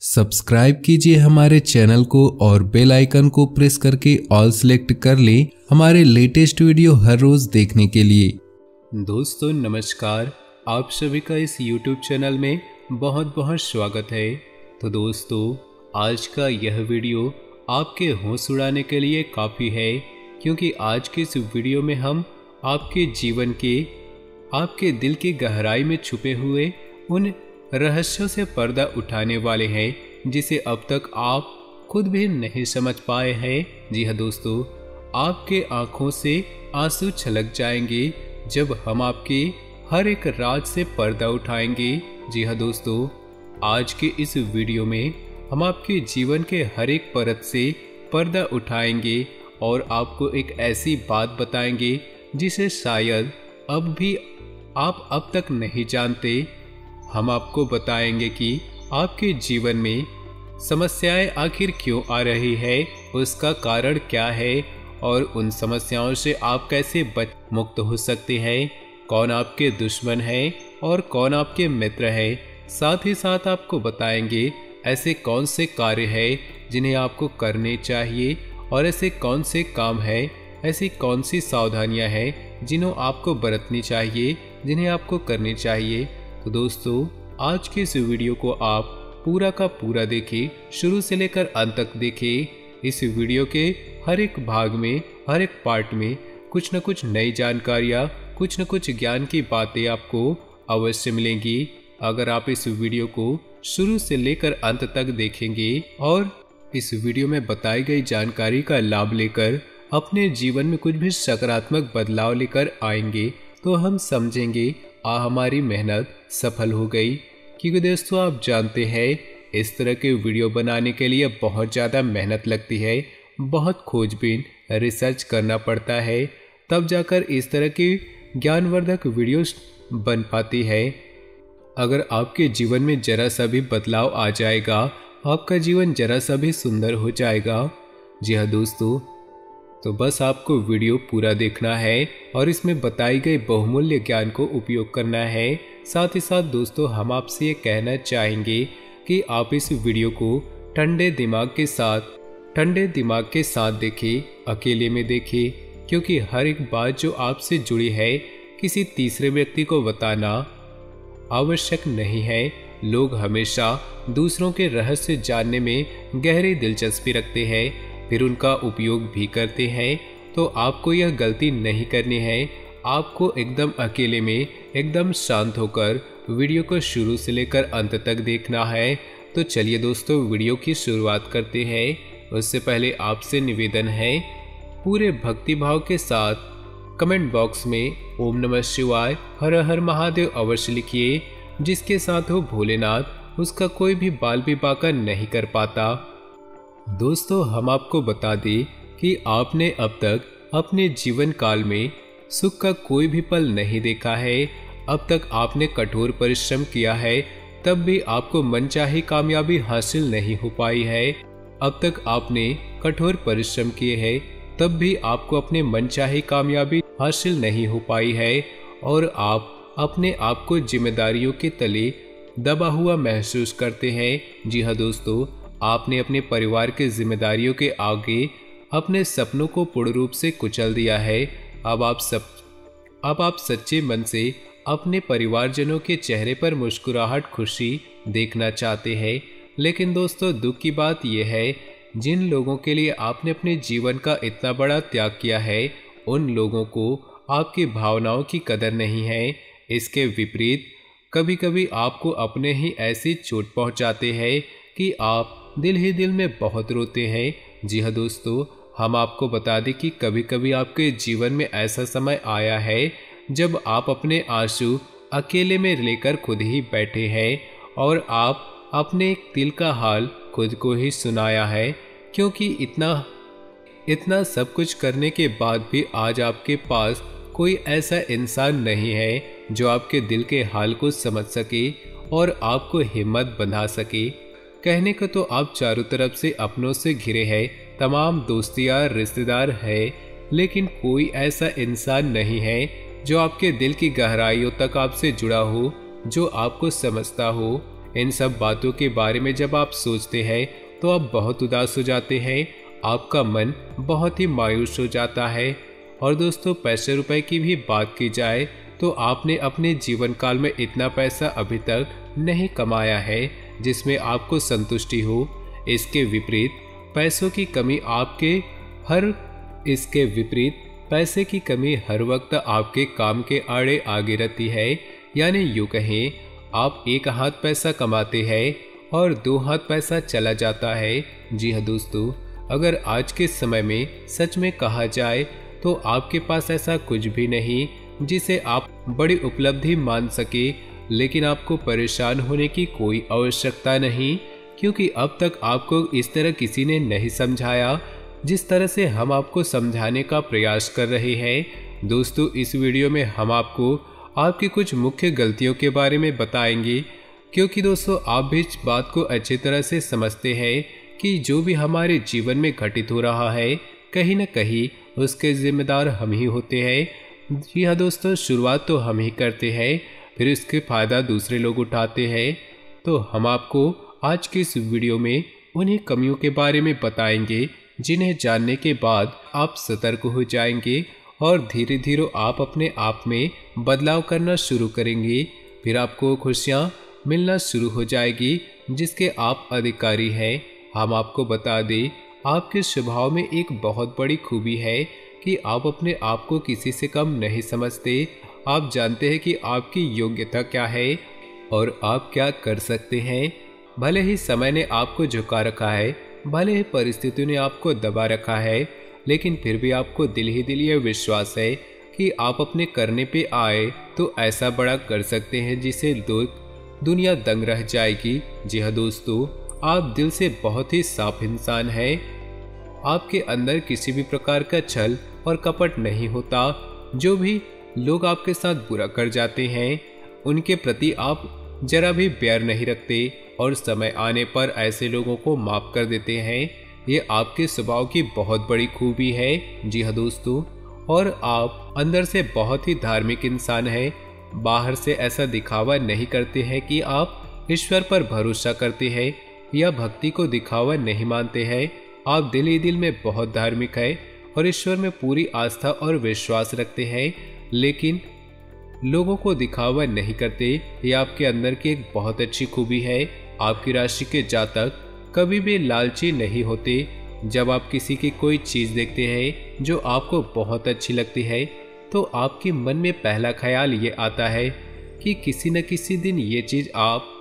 Subscribe कीजिए हमारे channel को और बेल आइकन को प्रेस करके ऑल सेलेक्ट कर लें हमारे लेटेस्ट वीडियो हर रोज देखने के लिए। दोस्तों नमस्कार, आप सभी का इस YouTube चैनल में बहुत बहुत स्वागत है। तो दोस्तों आज का यह वीडियो आपके होश उड़ाने के लिए काफ़ी है, क्योंकि आज के इस वीडियो में हम आपके जीवन के, आपके दिल की गहराई में छुपे हुए उन रहस्यों से पर्दा उठाने वाले हैं जिसे अब तक आप खुद भी नहीं समझ पाए हैं। जी हाँ दोस्तों, आपके आंखों से आंसू छलक जाएंगे जब हम आपके हर एक राज से पर्दा उठाएंगे। जी हाँ दोस्तों, आज के इस वीडियो में हम आपके जीवन के हर एक परत से पर्दा उठाएंगे और आपको एक ऐसी बात बताएंगे जिसे शायद अब भी आप अब तक नहीं जानते। हम आपको बताएंगे कि आपके जीवन में समस्याएं आखिर क्यों आ रही है, उसका कारण क्या है और उन समस्याओं से आप कैसे मुक्त हो सकते हैं, कौन आपके दुश्मन है और कौन आपके मित्र है। साथ ही साथ आपको बताएंगे ऐसे कौन से कार्य हैं जिन्हें आपको करने चाहिए और ऐसे कौन से काम हैं, ऐसी कौन सी सावधानियां हैं जिन्हें आपको बरतनी चाहिए, जिन्हें आपको करनी चाहिए। तो दोस्तों आज के इस वीडियो को आप पूरा का पूरा देखें, शुरू से लेकर अंत तक देखें। इस वीडियो के हर एक भाग में, हर एक पार्ट में कुछ न कुछ नई जानकारियाँ, कुछ न कुछ ज्ञान की बातें आपको अवश्य मिलेंगी अगर आप इस वीडियो को शुरू से लेकर अंत तक देखेंगे और इस वीडियो में बताई गई जानकारी का लाभ लेकर अपने जीवन में कुछ भी सकारात्मक बदलाव लेकर आएंगे, तो हम समझेंगे हमारी मेहनत सफल हो गई। क्योंकि दोस्तों आप जानते हैं इस तरह के वीडियो बनाने के लिए बहुत ज़्यादा मेहनत लगती है, बहुत खोजबीन रिसर्च करना पड़ता है, तब जाकर इस तरह की ज्ञानवर्धक वीडियोस बन पाती है। अगर आपके जीवन में जरा सा भी बदलाव आ जाएगा, आपका जीवन जरा सा भी सुंदर हो जाएगा। जी हाँ दोस्तों, तो बस आपको वीडियो पूरा देखना है और इसमें बताई गई बहुमूल्य ज्ञान को उपयोग करना है। साथ ही साथ दोस्तों हम आपसे ये कहना चाहेंगे कि आप इस वीडियो को ठंडे दिमाग के साथ देखें, अकेले में देखें, क्योंकि हर एक बात जो आपसे जुड़ी है किसी तीसरे व्यक्ति को बताना आवश्यक नहीं है। लोग हमेशा दूसरों के रहस्य जानने में गहरी दिलचस्पी रखते हैं, फिर उनका उपयोग भी करते हैं। तो आपको यह गलती नहीं करनी है। आपको एकदम अकेले में, एकदम शांत होकर वीडियो को शुरू से लेकर अंत तक देखना है। तो चलिए दोस्तों वीडियो की शुरुआत करते हैं। उससे पहले आपसे निवेदन है, पूरे भक्तिभाव के साथ कमेंट बॉक्स में ओम नमः शिवाय, हर हर महादेव अवश्य लिखिए। जिसके साथ हो भोलेनाथ, उसका कोई भी बाल भी बाका नहीं कर पाता। दोस्तों हम आपको बता दें कि आपने अब तक अपने जीवन काल में सुख का कोई भी पल नहीं देखा है। अब तक आपने कठोर परिश्रम किया है, तब भी आपको मनचाही कामयाबी हासिल नहीं हो पाई है। अब तक आपने कठोर परिश्रम किए हैं, तब भी आपको अपने मनचाही कामयाबी हासिल नहीं हो पाई है और आप अपने आप को जिम्मेदारियों के तले दबा हुआ महसूस करते हैं। जी हाँ दोस्तों, आपने अपने परिवार के जिम्मेदारियों के आगे अपने सपनों को पूर्ण रूप से कुचल दिया है। अब आप सच्चे मन से अपने परिवारजनों के चेहरे पर मुस्कुराहट, खुशी देखना चाहते हैं। लेकिन दोस्तों दुख की बात यह है, जिन लोगों के लिए आपने अपने जीवन का इतना बड़ा त्याग किया है, उन लोगों को आपकी भावनाओं की कदर नहीं है। इसके विपरीत कभी कभी आपको अपने ही ऐसी चोट पहुंचाते हैं कि आप दिल ही दिल में बहुत रोते हैं। जी हाँ दोस्तों, हम आपको बता दें कि कभी कभी आपके जीवन में ऐसा समय आया है जब आप अपने आंसू अकेले में लेकर खुद ही बैठे हैं और आप अपने दिल का हाल खुद को ही सुनाया है, क्योंकि इतना सब कुछ करने के बाद भी आज आपके पास कोई ऐसा इंसान नहीं है जो आपके दिल के हाल को समझ सके और आपको हिम्मत बंधा सके। कहने को तो आप चारों तरफ से अपनों से घिरे हैं, तमाम दोस्तियाँ रिश्तेदार है, लेकिन कोई ऐसा इंसान नहीं है जो आपके दिल की गहराइयों तक आपसे जुड़ा हो, जो आपको समझता हो। इन सब बातों के बारे में जब आप सोचते हैं तो आप बहुत उदास हो जाते हैं, आपका मन बहुत ही मायूस हो जाता है। और दोस्तों, पैसे रुपए की भी बात की जाए तो आपने अपने जीवन काल में इतना पैसा अभी तक नहीं कमाया है जिसमें आपको संतुष्टि हो। इसके विपरीत पैसे की कमी हर वक्त आपके काम के आड़े आगे रहती है। यानी यूं कहें, आप एक हाथ पैसा कमाते हैं और दो हाथ पैसा चला जाता है। जी हाँ दोस्तों, अगर आज के समय में सच में कहा जाए तो आपके पास ऐसा कुछ भी नहीं जिसे आप बड़ी उपलब्धि मान सके, लेकिन आपको परेशान होने की कोई आवश्यकता नहीं, क्योंकि अब तक आपको इस तरह किसी ने नहीं समझाया जिस तरह से हम आपको समझाने का प्रयास कर रहे हैं। दोस्तों, इस वीडियो में हम आपको आपकी कुछ मुख्य गलतियों के बारे में बताएंगे, क्योंकि दोस्तों आप भी इस बात को अच्छी तरह से समझते हैं कि जो भी हमारे जीवन में घटित हो रहा है कहीं न कहीं उसके जिम्मेदार हम ही होते हैं। जी हाँ दोस्तों, शुरुआत तो हम ही करते हैं, फिर इसके फायदा दूसरे लोग उठाते हैं। तो हम आपको आज की इस वीडियो में उन्हीं कमियों के बारे में बताएंगे जिन्हें जानने के बाद आप सतर्क हो जाएंगे और धीरे धीरे आप अपने आप में बदलाव करना शुरू करेंगे। फिर आपको खुशियाँ मिलना शुरू हो जाएगी जिसके आप अधिकारी हैं। हम आपको बता दें, आपके स्वभाव में एक बहुत बड़ी खूबी है कि आप अपने आप को किसी से कम नहीं समझते। आप जानते हैं कि आपकी योग्यता क्या है और आप क्या कर सकते हैं। भले ही समय ने आपको झुका रखा है, भले ही परिस्थितियों ने आपको दबा रखा है, लेकिन फिर भी आपको दिल ही दिल ये विश्वास है कि आप अपने करने पे आए तो ऐसा बड़ा कर सकते हैं जिसे दुनिया दंग रह जाएगी। जी हाँ दोस्तों, आप दिल से बहुत ही साफ इंसान हैं। आपके अंदर किसी भी प्रकार का छल और कपट नहीं होता। जो भी लोग आपके साथ बुरा कर जाते हैं उनके प्रति आप जरा भी बैर नहीं रखते और समय आने पर ऐसे लोगों को माफ कर देते हैं। ये आपके स्वभाव की बहुत बड़ी खूबी है। जी हाँ दोस्तों, और आप अंदर से बहुत ही धार्मिक इंसान हैं। बाहर से ऐसा दिखावा नहीं करते हैं कि आप ईश्वर पर भरोसा करते हैं या भक्ति को दिखावा नहीं मानते हैं। आप दिल ही दिल में बहुत धार्मिक है और ईश्वर में पूरी आस्था और विश्वास रखते हैं, लेकिन लोगों को दिखावा नहीं करते। ये आपके अंदर की एक बहुत अच्छी खूबी है। आपकी राशि के जातक कभी भी लालची नहीं होते। जब आप किसी की कोई चीज देखते हैं जो आपको बहुत अच्छी लगती है तो आपके मन में पहला ख्याल ये आता है कि किसी न किसी दिन ये चीज आप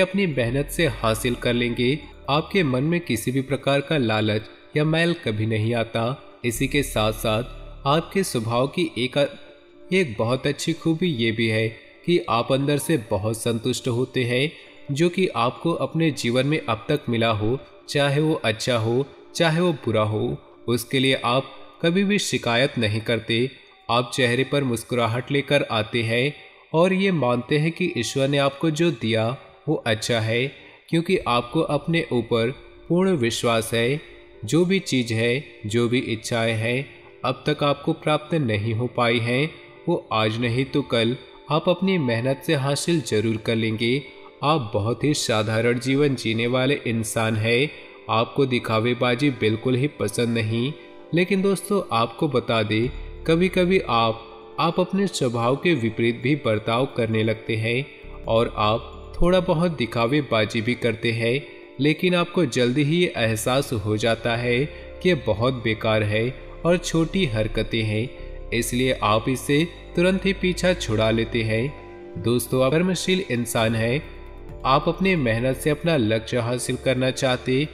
अपनी मेहनत से हासिल कर लेंगे। आपके मन में किसी भी प्रकार का लालच या मैल कभी नहीं आता। इसी के साथ साथ आपके स्वभाव की एक बहुत अच्छी खूबी ये भी है कि आप अंदर से बहुत संतुष्ट होते हैं। जो कि आपको अपने जीवन में अब तक मिला हो, चाहे वो अच्छा हो चाहे वो बुरा हो, उसके लिए आप कभी भी शिकायत नहीं करते। आप चेहरे पर मुस्कुराहट लेकर आते हैं और ये मानते हैं कि ईश्वर ने आपको जो दिया वो अच्छा है, क्योंकि आपको अपने ऊपर पूर्ण विश्वास है। जो भी चीज़ है, जो भी इच्छाएं हैं अब तक आपको प्राप्त नहीं हो पाई हैं, वो आज नहीं तो कल आप अपनी मेहनत से हासिल जरूर कर लेंगे। आप बहुत ही साधारण जीवन जीने वाले इंसान हैं। आपको दिखावेबाजी बिल्कुल ही पसंद नहीं। लेकिन दोस्तों, आपको बता दें, कभी कभी आप अपने स्वभाव के विपरीत भी बर्ताव करने लगते हैं और आप थोड़ा बहुत दिखावेबाजी भी करते हैं, लेकिन आपको जल्दी ही ये एहसास हो जाता है कि ये बहुत बेकार है और छोटी हरकतें हैं, इसलिए आप इससे तुरंत ही पीछा छुड़ा लेते हैं। दोस्तों, आप कर्मशील इंसान हैं। आप अपनी मेहनत से अपना लक्ष्य हासिल करना चाहते,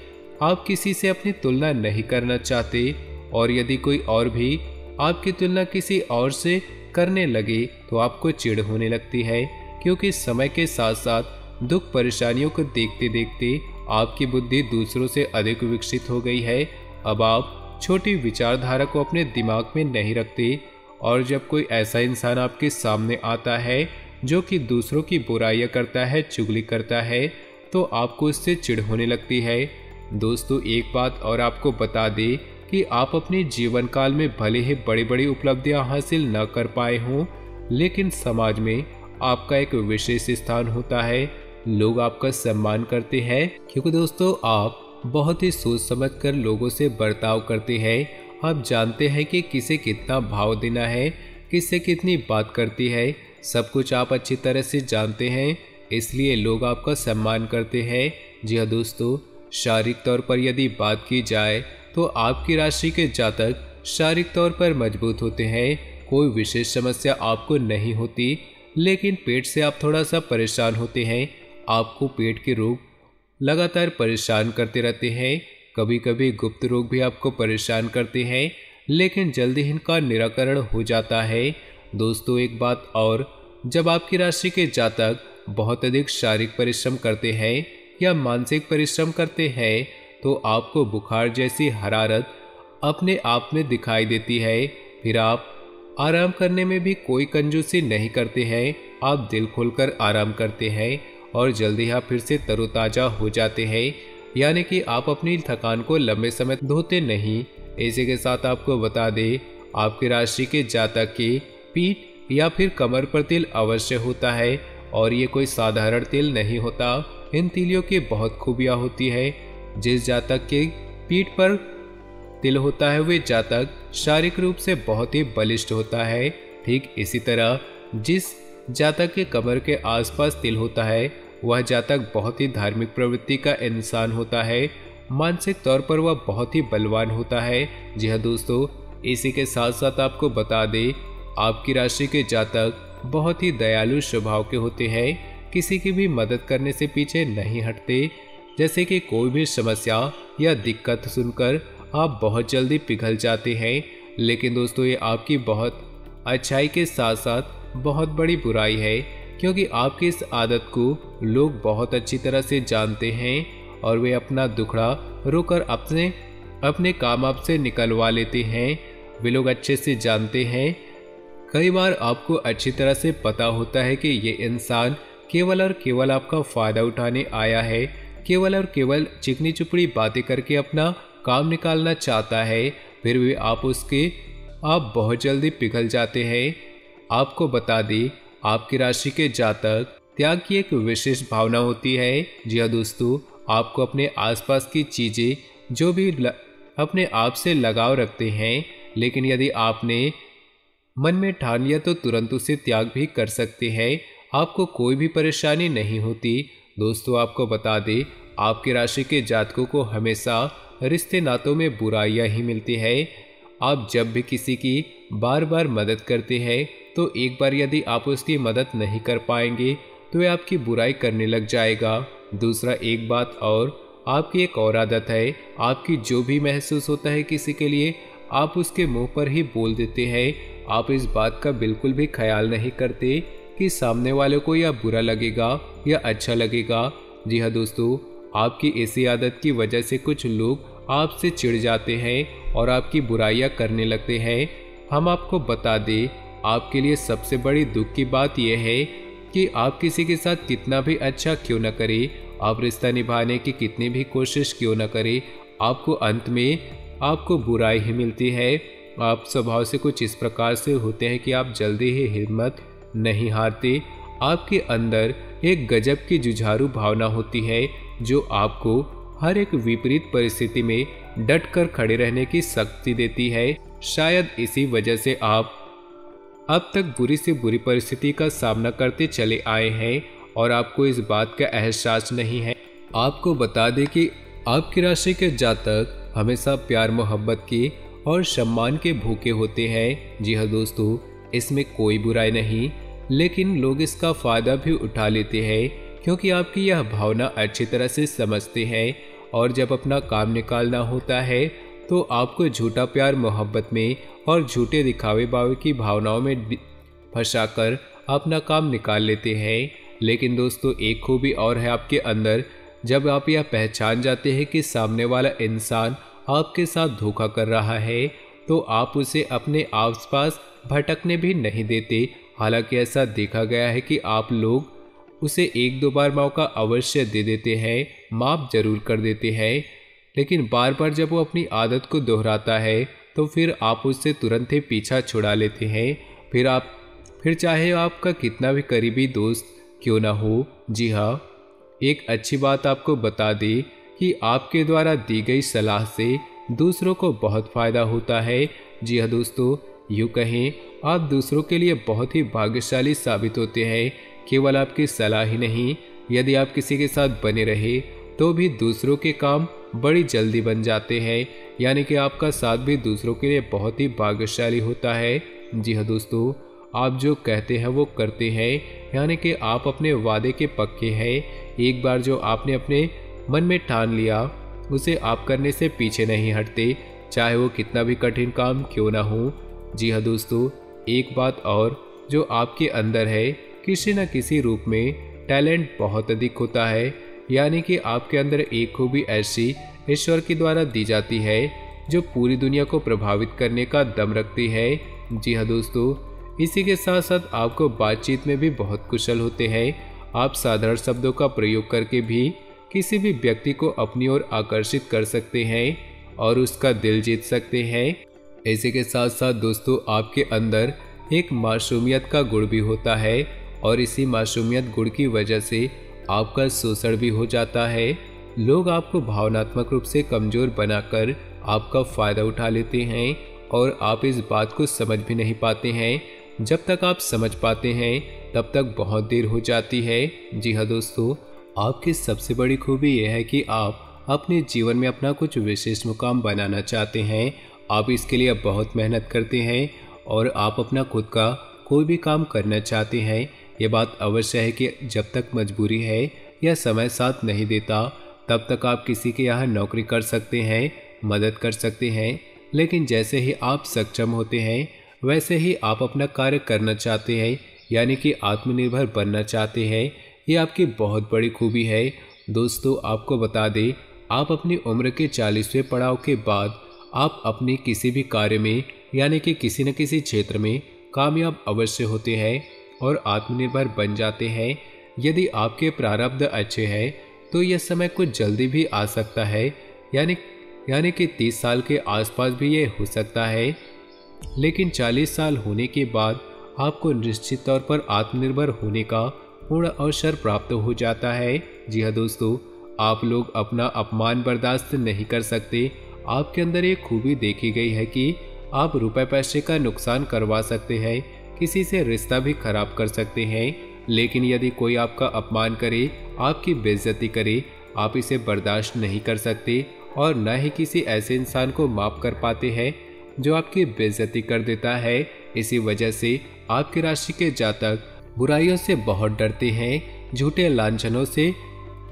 आप किसी से अपनी तुलना नहीं करना चाहते, और यदि कोई और भी आपकी तुलना किसी और से करने लगे तो आपको चिढ़ होने लगती है, क्योंकि समय के साथ साथ दुख परेशानियों को देखते देखते आपकी बुद्धि दूसरों से अधिक विकसित हो गई है। अब आप छोटी विचारधारा को अपने दिमाग में नहीं रखते, और जब कोई ऐसा इंसान आपके सामने आता है जो कि दूसरों की बुराइयां करता है, चुगली करता है, तो आपको इससे चिढ़ होने लगती है। दोस्तों, एक बात और आपको बता दे कि आप अपने जीवन काल में भले ही बड़ी बड़ी उपलब्धियां हासिल न कर पाए हों, लेकिन समाज में आपका एक विशेष स्थान होता है। लोग आपका सम्मान करते हैं, क्योंकि दोस्तों आप बहुत ही सोच समझकर लोगों से बर्ताव करते हैं। आप जानते हैं कि किसे कितना भाव देना है, किससे कितनी बात करती है, सब कुछ आप अच्छी तरह से जानते हैं, इसलिए लोग आपका सम्मान करते हैं। जी हाँ दोस्तों, शारीरिक तौर पर यदि बात की जाए तो आपकी राशि के जातक शारीरिक तौर पर मजबूत होते हैं। कोई विशेष समस्या आपको नहीं होती, लेकिन पेट से आप थोड़ा सा परेशान होते हैं। आपको पेट के रोग लगातार परेशान करते रहते हैं। कभी कभी गुप्त रोग भी आपको परेशान करते हैं, लेकिन जल्दी इनका निराकरण हो जाता है। दोस्तों एक बात और, जब आपकी राशि के जातक बहुत अधिक शारीरिक परिश्रम करते हैं या मानसिक परिश्रम करते हैं तो आपको बुखार जैसी हरारत अपने आप में दिखाई देती है। फिर आप आराम करने में भी कोई कंजूसी नहीं करते हैं। आप दिल खोलकर आराम करते हैं और जल्दी आप फिर से तरोताजा हो जाते हैं, यानी कि आप अपनी थकान को लंबे समय धोते नहीं। इसी के साथ आपको बता दें, आपकी राशि के जातक की पीठ या फिर कमर पर तिल अवश्य होता है, और ये कोई साधारण तिल नहीं होता। इन तिलियों की बहुत खूबियाँ होती है। जिस जातक के पीठ पर तिल होता है वे जातक शारीरिक रूप से बहुत ही बलिष्ठ होता है। ठीक इसी तरह जिस जातक के कमर के आसपास तिल होता है वह जातक बहुत ही धार्मिक प्रवृत्ति का इंसान होता है। मानसिक तौर पर वह बहुत ही बलवान होता है। जी हाँ दोस्तों, इसी के साथ साथ आपको बता दें, आपकी राशि के जातक बहुत ही दयालु स्वभाव के होते हैं। किसी की भी मदद करने से पीछे नहीं हटते। जैसे कि कोई भी समस्या या दिक्कत सुनकर आप बहुत जल्दी पिघल जाते हैं, लेकिन दोस्तों ये आपकी बहुत अच्छाई के साथ साथ बहुत बड़ी बुराई है, क्योंकि आपकी इस आदत को लोग बहुत अच्छी तरह से जानते हैं और वे अपना दुखड़ा रोकर अपने काम आपसे निकलवा लेते हैं। वे लोग अच्छे से जानते हैं। कई बार आपको अच्छी तरह से पता होता है कि ये इंसान केवल और केवल आपका फायदा उठाने आया है, केवल और केवल चिकनी चुपड़ी बातें करके अपना काम निकालना चाहता है, फिर भी आप बहुत जल्दी पिघल जाते हैं। आपको बता दें, आपकी राशि के जातक त्याग की एक विशेष भावना होती है। जी हाँ दोस्तों, आपको अपने आसपास की चीजें जो भी अपने आप से लगाव रखते हैं, लेकिन यदि आपने मन में ठान लिया तो तुरंत उसे त्याग भी कर सकते हैं। आपको कोई भी परेशानी नहीं होती। दोस्तों आपको बता दें, आपकी राशि के जातकों को हमेशा रिश्ते नातों में बुराइयां ही मिलती है। आप जब भी किसी की बार बार मदद करते हैं तो एक बार यदि आप उसकी मदद नहीं कर पाएंगे तो वह आपकी बुराई करने लग जाएगा। दूसरा एक बात और, आपकी एक और आदत है, आपकी जो भी महसूस होता है किसी के लिए आप उसके मुंह पर ही बोल देते हैं। आप इस बात का बिल्कुल भी ख्याल नहीं करते कि सामने वाले को यह बुरा लगेगा या अच्छा लगेगा। जी हाँ दोस्तों, आपकी इसी आदत की वजह से कुछ लोग आपसे चिढ़ जाते हैं और आपकी बुराइयां करने लगते हैं। हम आपको बता दें, आपके लिए सबसे बड़ी दुख की बात यह है कि आप किसी के साथ कितना भी अच्छा क्यों न करें, आप रिश्ता निभाने की कितनी भी कोशिश क्यों न करें, आपको अंत में आपको बुराई ही मिलती है। आप स्वभाव से कुछ इस प्रकार से होते हैं कि आप जल्दी ही हिम्मत नहीं हारते। आपके अंदर एक गजब की जुझारू भावना होती है जो आपको हर एक विपरीत परिस्थिति में डट कर खड़े रहने की शक्ति देती है। शायद इसी वजह से आप अब तक बुरी से बुरी परिस्थिति का सामना करते चले आए हैं और आपको इस बात का एहसास नहीं है। आपको बता दें कि आपकी राशि के जातक हमेशा प्यार मोहब्बत की और सम्मान के भूखे होते हैं। जी हाँ दोस्तों, इसमें कोई बुराई नहीं, लेकिन लोग इसका फायदा भी उठा लेते हैं क्योंकि आपकी यह भावना अच्छी तरह से समझते हैं और जब अपना काम निकालना होता है तो आपको झूठा प्यार मोहब्बत में और झूठे दिखावे बावे की भावनाओं में फंसाकर अपना काम निकाल लेते हैं। लेकिन दोस्तों एक खूबी और है आपके अंदर, जब आप यह पहचान जाते हैं कि सामने वाला इंसान आपके साथ धोखा कर रहा है तो आप उसे अपने आसपास भटकने भी नहीं देते। हालांकि ऐसा देखा गया है कि आप लोग उसे एक दो बार मौका अवश्य दे देते हैं, माफ जरूर कर देते हैं, लेकिन बार बार जब वो अपनी आदत को दोहराता है तो फिर आप उससे तुरंत ही पीछा छुड़ा लेते हैं। फिर चाहे आपका कितना भी करीबी दोस्त क्यों ना हो। जी हाँ, एक अच्छी बात आपको बता दें कि आपके द्वारा दी गई सलाह से दूसरों को बहुत फायदा होता है। जी हाँ दोस्तों, यूँ कहें आप दूसरों के लिए बहुत ही भाग्यशाली साबित होते हैं। केवल आपकी सलाह ही नहीं, यदि आप किसी के साथ बने रहे तो भी दूसरों के काम बड़ी जल्दी बन जाते हैं। यानी कि आपका साथ भी दूसरों के लिए बहुत ही भाग्यशाली होता है। जी हाँ दोस्तों, आप जो कहते हैं वो करते हैं, यानी कि आप अपने वादे के पक्के हैं। एक बार जो आपने अपने मन में ठान लिया उसे आप करने से पीछे नहीं हटते, चाहे वो कितना भी कठिन काम क्यों ना हो। जी हाँ दोस्तों, एक बात और जो आपके अंदर है, किसी न किसी रूप में टैलेंट बहुत अधिक होता है। यानी कि आपके अंदर एक खूबी ऐसी ईश्वर के द्वारा दी जाती है जो पूरी दुनिया को प्रभावित करने का दम रखती है। जी हाँ दोस्तों, इसी के साथ साथ आपको बातचीत में भी बहुत कुशल होते हैं। आप साधारण शब्दों का प्रयोग करके भी किसी भी व्यक्ति को अपनी ओर आकर्षित कर सकते हैं और उसका दिल जीत सकते हैं। इसी के साथ साथ दोस्तों, आपके अंदर एक मासूमियत का गुण भी होता है और इसी मासूमियत गुण की वजह से आपका शोषण भी हो जाता है। लोग आपको भावनात्मक रूप से कमजोर बनाकर आपका फायदा उठा लेते हैं और आप इस बात को समझ भी नहीं पाते हैं। जब तक आप समझ पाते हैं तब तक बहुत देर हो जाती है। जी हाँ दोस्तों, आपकी सबसे बड़ी खूबी यह है कि आप अपने जीवन में अपना कुछ विशेष मुकाम बनाना चाहते हैं। आप इसके लिए बहुत मेहनत करते हैं और आप अपना खुद का कोई भी काम करना चाहते हैं। ये बात अवश्य है कि जब तक मजबूरी है या समय साथ नहीं देता तब तक आप किसी के यहाँ नौकरी कर सकते हैं, मदद कर सकते हैं, लेकिन जैसे ही आप सक्षम होते हैं वैसे ही आप अपना कार्य करना चाहते हैं, यानी कि आत्मनिर्भर बनना चाहते हैं। ये आपकी बहुत बड़ी खूबी है। दोस्तों, आपको बता दें, आप अपनी उम्र के 40वें पड़ाव के बाद आप अपने किसी भी कार्य में यानी कि किसी न किसी क्षेत्र में कामयाब अवश्य होते हैं और आत्मनिर्भर बन जाते हैं। यदि आपके प्रारब्ध अच्छे हैं तो यह समय कुछ जल्दी भी आ सकता है, यानी कि 30 साल के आसपास भी ये हो सकता है, लेकिन 40 साल होने के बाद आपको निश्चित तौर पर आत्मनिर्भर होने का पूर्ण अवसर प्राप्त हो जाता है। जी हाँ दोस्तों, आप लोग अपना अपमान बर्दाश्त नहीं कर सकते। आपके अंदर एक खूबी देखी गई है कि आप रुपए पैसे का नुकसान करवा सकते हैं, किसी से रिश्ता भी खराब कर सकते हैं, लेकिन यदि कोई आपका अपमान करे, आपकी बेइज्जती करे, आप इसे बर्दाश्त नहीं कर सकते और न ही किसी ऐसे इंसान को माफ कर पाते हैं जो आपकी बेइज्जती कर देता है। इसी वजह से आपकी राशि के जातक बुराइयों से बहुत डरते हैं, झूठे लांछनों से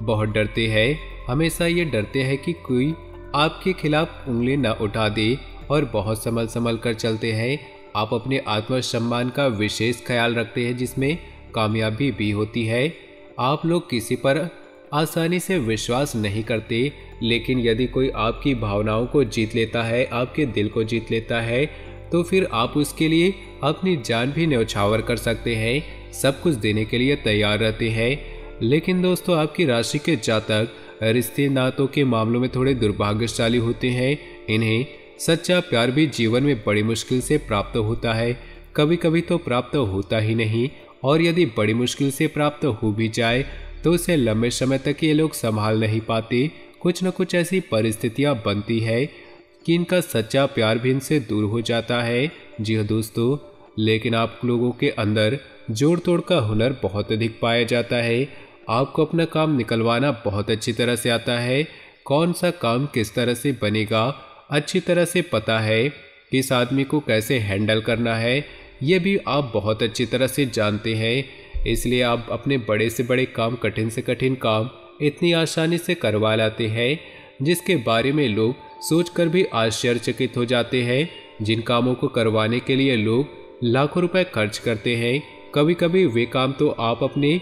बहुत डरते हैं। हमेशा ये डरते हैं कि कोई आपके खिलाफ उंगली न उठा दे और बहुत संभल कर चलते हैं। आप अपने आत्मसम्मान का विशेष ख्याल रखते हैं जिसमें कामयाबी भी होती है। आप लोग किसी पर आसानी से विश्वास नहीं करते, लेकिन यदि कोई आपकी भावनाओं को जीत लेता है, आपके दिल को जीत लेता है, तो फिर आप उसके लिए अपनी जान भी न्यौछावर कर सकते हैं, सब कुछ देने के लिए तैयार रहते हैं। लेकिन दोस्तों, आपकी राशि के जातक रिश्ते नातों के मामलों में थोड़े दुर्भाग्यशाली होते हैं। इन्हें सच्चा प्यार भी जीवन में बड़ी मुश्किल से प्राप्त होता है, कभी कभी तो प्राप्त होता ही नहीं, और यदि बड़ी मुश्किल से प्राप्त हो भी जाए तो उसे लंबे समय तक ये लोग संभाल नहीं पाते। कुछ न कुछ ऐसी परिस्थितियां बनती है कि इनका सच्चा प्यार भी इनसे दूर हो जाता है। जी हाँ दोस्तों, लेकिन आप लोगों के अंदर जोड़ तोड़ का हुनर बहुत अधिक पाया जाता है। आपको अपना काम निकलवाना बहुत अच्छी तरह से आता है। कौन सा काम किस तरह से बनेगा अच्छी तरह से पता है, किस आदमी को कैसे हैंडल करना है ये भी आप बहुत अच्छी तरह से जानते हैं। इसलिए आप अपने बड़े से बड़े काम, कठिन से कठिन काम इतनी आसानी से करवा लाते हैं जिसके बारे में लोग सोचकर भी आश्चर्यचकित हो जाते हैं। जिन कामों को करवाने के लिए लोग लाखों रुपए खर्च करते हैं, कभी कभी वे काम तो आप अपने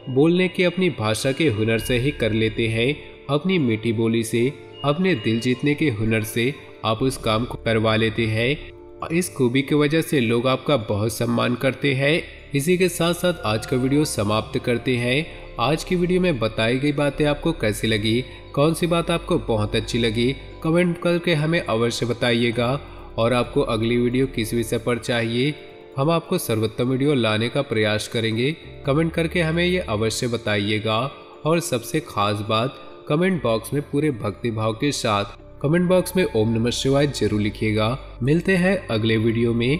बोलने की, अपनी भाषा के हुनर से ही कर लेते हैं। अपनी मीठी बोली से, अपने दिल जीतने के हुनर से आप उस काम को करवा लेते हैं। इस खूबी की वजह से लोग आपका बहुत सम्मान करते हैं। इसी के साथ साथ आज का वीडियो समाप्त करते हैं। आज की वीडियो में बताई गई बातें आपको कैसी लगी, कौन सी बात आपको बहुत अच्छी लगी, कमेंट करके हमें अवश्य बताइएगा। और आपको अगली वीडियो किस विषय पर चाहिए, हम आपको सर्वोत्तम वीडियो लाने का प्रयास करेंगे। कमेंट करके हमें ये अवश्य बताइएगा। और सबसे खास बात, कमेंट बॉक्स में पूरे भक्ति भाव के साथ कमेंट बॉक्स में ओम नमः शिवाय जरूर लिखिएगा। मिलते हैं अगले वीडियो में।